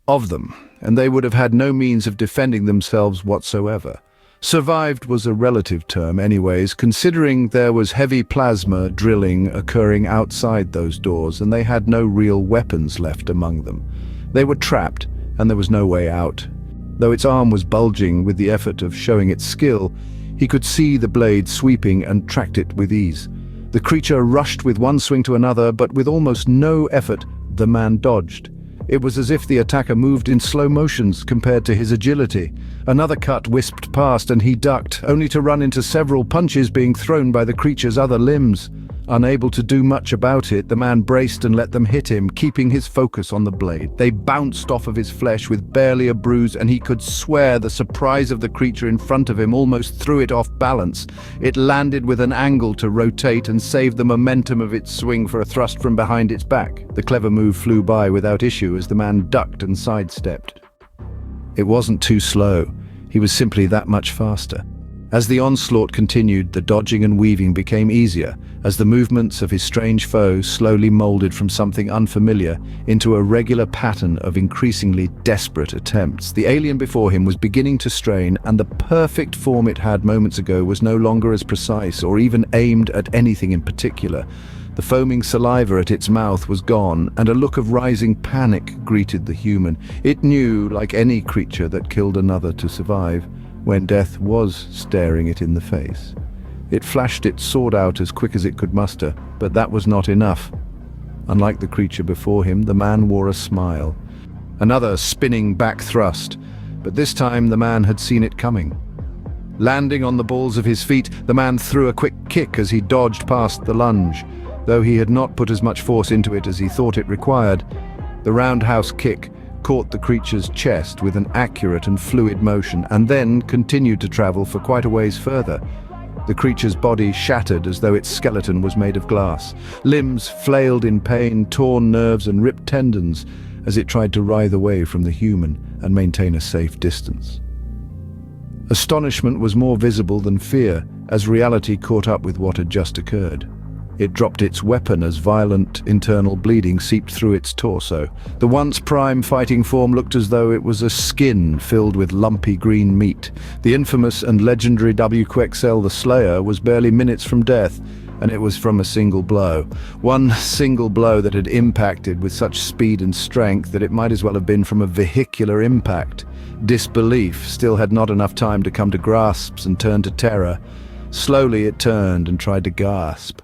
of them, and they would have had no means of defending themselves whatsoever. Survived was a relative term anyways, considering there was heavy plasma drilling occurring outside those doors and they had no real weapons left among them. They were trapped, and there was no way out. Though its arm was bulging with the effort of showing its skill, he could see the blade sweeping and tracked it with ease. The creature rushed with one swing to another, but with almost no effort, the man dodged. It was as if the attacker moved in slow motions compared to his agility. Another cut whisked past and he ducked, only to run into several punches being thrown by the creature's other limbs. Unable to do much about it, the man braced and let them hit him, keeping his focus on the blade. They bounced off of his flesh with barely a bruise, and he could swear the surprise of the creature in front of him almost threw it off balance. It landed with an angle to rotate and saved the momentum of its swing for a thrust from behind its back. The clever move flew by without issue as the man ducked and sidestepped. It wasn't too slow. He was simply that much faster. As the onslaught continued, the dodging and weaving became easier, as the movements of his strange foe slowly molded from something unfamiliar into a regular pattern of increasingly desperate attempts. The alien before him was beginning to strain, and the perfect form it had moments ago was no longer as precise or even aimed at anything in particular. The foaming saliva at its mouth was gone, and a look of rising panic greeted the human. It knew, like any creature that killed another to survive, when death was staring it in the face. It flashed its sword out as quick as it could muster, but that was not enough. Unlike the creature before him, the man wore a smile. Another spinning back thrust, but this time the man had seen it coming. Landing on the balls of his feet, the man threw a quick kick as he dodged past the lunge. Though he had not put as much force into it as he thought it required, the roundhouse kick caught the creature's chest with an accurate and fluid motion, and then continued to travel for quite a ways further. The creature's body shattered as though its skeleton was made of glass. Limbs flailed in pain, torn nerves and ripped tendons as it tried to writhe away from the human and maintain a safe distance. Astonishment was more visible than fear as reality caught up with what had just occurred. It dropped its weapon as violent internal bleeding seeped through its torso. The once prime fighting form looked as though it was a skin filled with lumpy green meat. The infamous and legendary WQXL the Slayer was barely minutes from death, and it was from a single blow. One single blow that had impacted with such speed and strength that it might as well have been from a vehicular impact. Disbelief still had not enough time to come to grasps and turn to terror. Slowly it turned and tried to gasp.